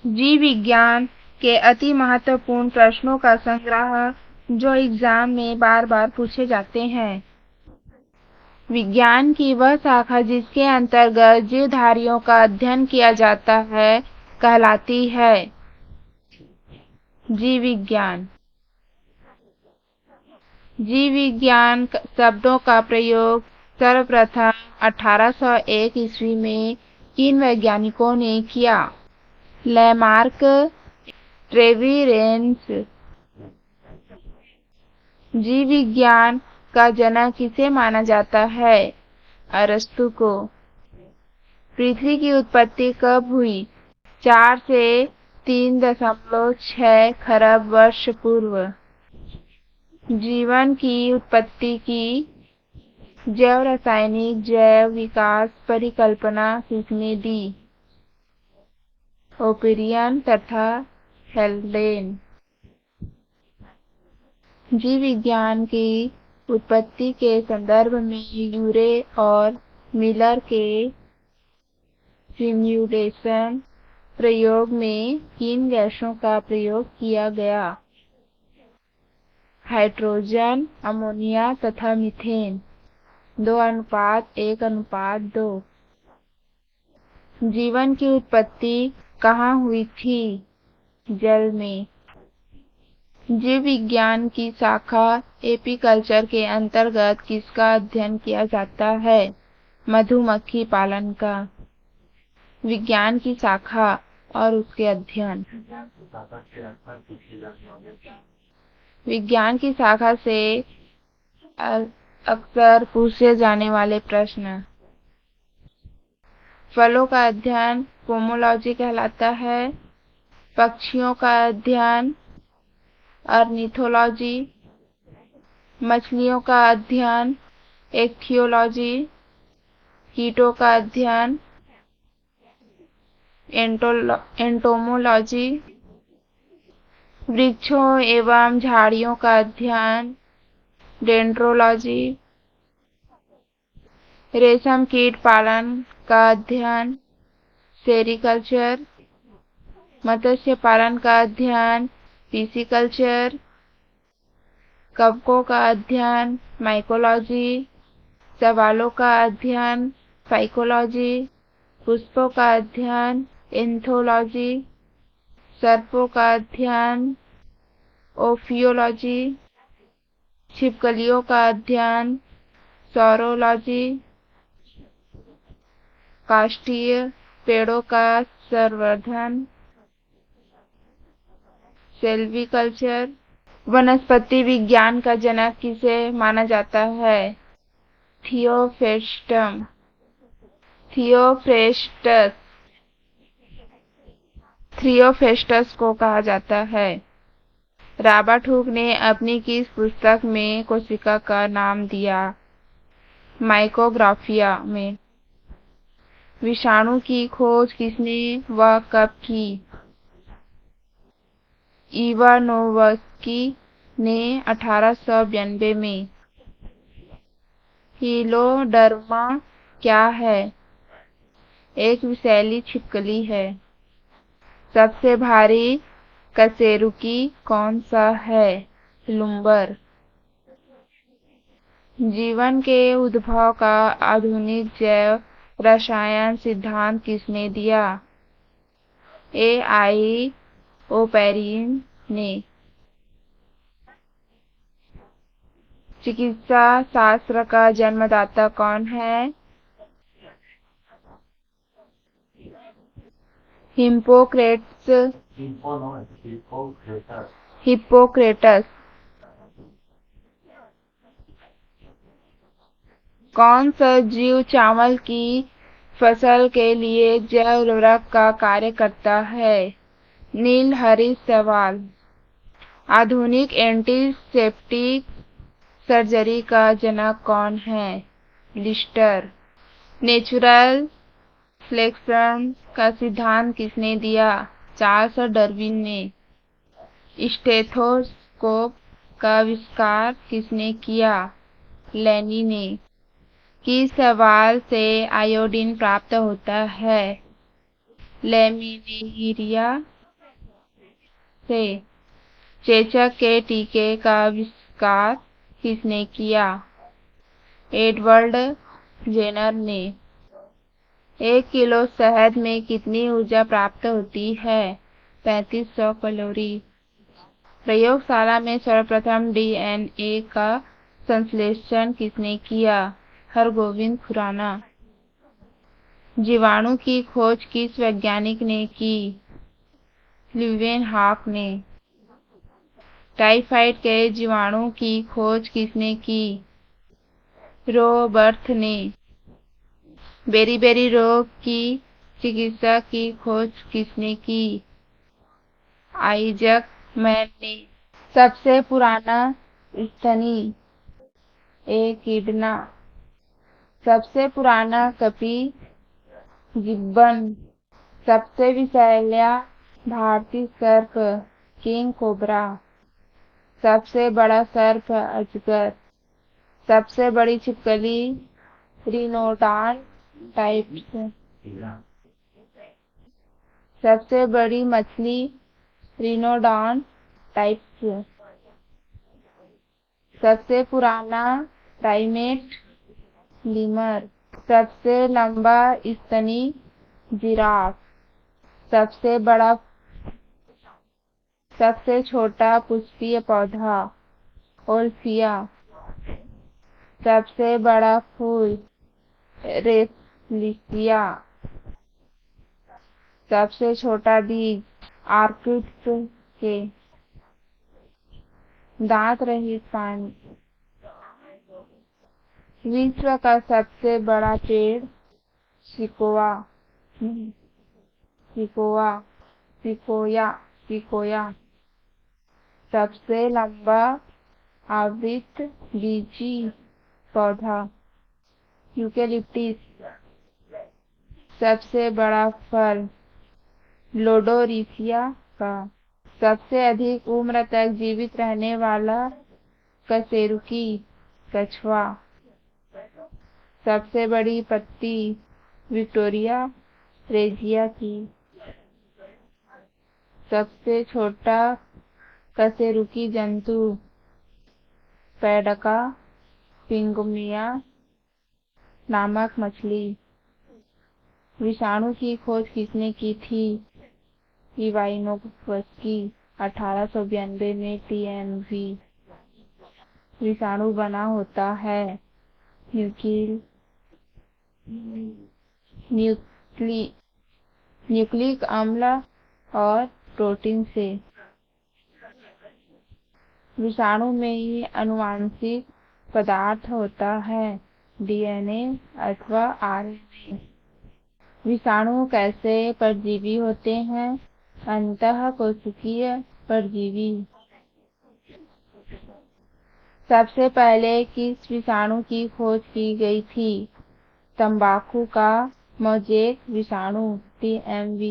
जीव विज्ञान के अति महत्वपूर्ण प्रश्नों का संग्रह जो एग्जाम में बार बार पूछे जाते हैं। विज्ञान की वह शाखा जिसके अंतर्गत जीवधारियों का अध्ययन किया जाता है कहलाती है जीव विज्ञान। जीव विज्ञान शब्दों का प्रयोग सर्वप्रथम 1801 ईस्वी में किन वैज्ञानिकों ने किया? लैमार्क, ट्रेविरेंस। जीव विज्ञान का जनक किसे माना जाता है? अरस्तु को। पृथ्वी की उत्पत्ति कब हुई? 4 से 3.6 खरब वर्ष पूर्व। जीवन की उत्पत्ति की जैव रासायनिक जैव विकास परिकल्पना किसने दी? ओपिरियन तथा हेल्डेन। जीव विज्ञान की उत्पत्ति के संदर्भ में यूरे और मिलर के सिम्युलेशन प्रयोग में किन गैसों का प्रयोग किया गया? हाइड्रोजन, अमोनिया तथा मीथेन। 2:1:2। जीवन की उत्पत्ति कहाँ हुई थी? जल में। जीव विज्ञान की शाखा एपीकल्चर के अंतर्गत किसका अध्ययन किया जाता है? मधुमक्खी पालन का। विज्ञान की शाखा और उसके अध्ययन। विज्ञान की शाखा से अक्सर पूछे जाने वाले प्रश्न। फलों का अध्ययन पोमोलॉजी कहलाता है। पक्षियों का अध्ययन ऑर्निथोलॉजी। मछलियों का अध्ययन एक्थियोलॉजी। कीटों का अध्ययन एंटोमोलॉजी। वृक्षों एवं झाड़ियों का अध्ययन डेंड्रोलॉजी। रेशम कीट पालन का अध्ययन सेरिकल्चर। मत्स्य पालन का अध्ययन पिसिकल्चर। कवकों का अध्ययन माइकोलॉजी। सवालों का अध्ययन फाइकोलॉजी। पुष्पों का अध्ययन एंथोलॉजी। सर्पों का अध्ययन ओफियोलॉजी। छिपकलियों का अध्ययन सौरोलॉजी। काष्ठीय पेड़ों का संवर्धन सेल्वीकल्चर। वनस्पति विज्ञान का जनक किसे माना जाता है? थियोफ्रेस्टस। थियोफ्रेस्टस को कहा जाता है। रॉबर्ट हुक ने अपनी किस पुस्तक में कोशिका का नाम दिया? माइक्रोग्राफिया में। विषाणु की खोज किसने व कब की? इवानोव्स्की ने 1892 में। हीलोडर्मा क्या है? एक विषैली छिपकली है। सबसे भारी कशेरुकी कौन सा है? लुम्बर। जीवन के उद्भव का आधुनिक जैव रसायन सिद्धांत किसने दिया? A.I. ओपेरिन ने। चिकित्सा शास्त्र का जन्मदाता कौन है? हिप्पोक्रेटस। कौन सा जीव चावल की फसल के लिए जैव उर्वरक का कार्य करता है? नील हरित शैवाल। आधुनिक एंटीसेप्टिक सर्जरी का जनक कौन है? लिस्टर। नेचुरल सिलेक्शन का सिद्धांत किसने दिया? चार्ल्स डार्विन ने। स्टेथोस्कोप का आविष्कार किसने किया? लेनी ने। किस शैवाल से आयोडीन प्राप्त होता है? लेमिनेरिया से। चेचक के टीके का आविष्कार किसने किया? एडवर्ड जेनर ने। 1 किलो शहद में कितनी ऊर्जा प्राप्त होती है? 3500 कैलोरी। प्रयोगशाला में सर्वप्रथम DNA का संश्लेषण किसने किया? हरगोविंद खुराना। जीवाणु की खोज किस वैज्ञानिक ने की? ल्यूवेनहॉक ने। टाइफाइड के जीवाणु की खोज किसने की? रोबर्थ ने। बेरी रोग की चिकित्सा की खोज किसने की? आइजक मैन ने। सबसे पुराना स्तनी एकिडना। सबसे पुराना कपि गिब्बन। सबसे विषैला भारतीय सर्प किंग कोबरा। सबसे बड़ा सर्प अजगर। सबसे बड़ी छिपकली रिनोडॉन टाइप्स। सबसे बड़ी मछली रिनोडॉन टाइप्स। सबसे पुराना प्राइमेट लीमर। सबसे लंबा स्तनी जिराफ। सबसे बड़ा सबसे छोटा पुष्पीय पौधा ओल्फिया। सबसे बड़ा फूल रेसलिसिया। सबसे छोटा बीज ऑर्किड्स के। दांत रहित पानी। विश्व का सबसे बड़ा पेड़ सिकोया सिकोया। सबसे लंबा आवृतबीजी पौधा यूकेलिप्टिस। सबसे बड़ा फल लोडोरिसिया का। सबसे अधिक उम्र तक जीवित रहने वाला कशेरुकी कछुआ। सबसे बड़ी पत्ती विक्टोरिया रेजिया की। सबसे छोटा कशेरुकी जंतु पैडका पिंगुमिया नामक मछली। विषाणु की खोज किसने की थी? इवानोव्स्की। 1892 में TMV। विषाणु बना होता है न्यूक्लिक अम्ल और प्रोटीन से। विषाणु में ही आनुवांशिक पदार्थ होता है DNA अथवा RNA। विषाणु कैसे परजीवी होते हैं? अंतःकोशिकीय परजीवी। सबसे पहले किस विषाणु की खोज की गई थी? तंबाकू का मोज़ेक विषाणु TMV।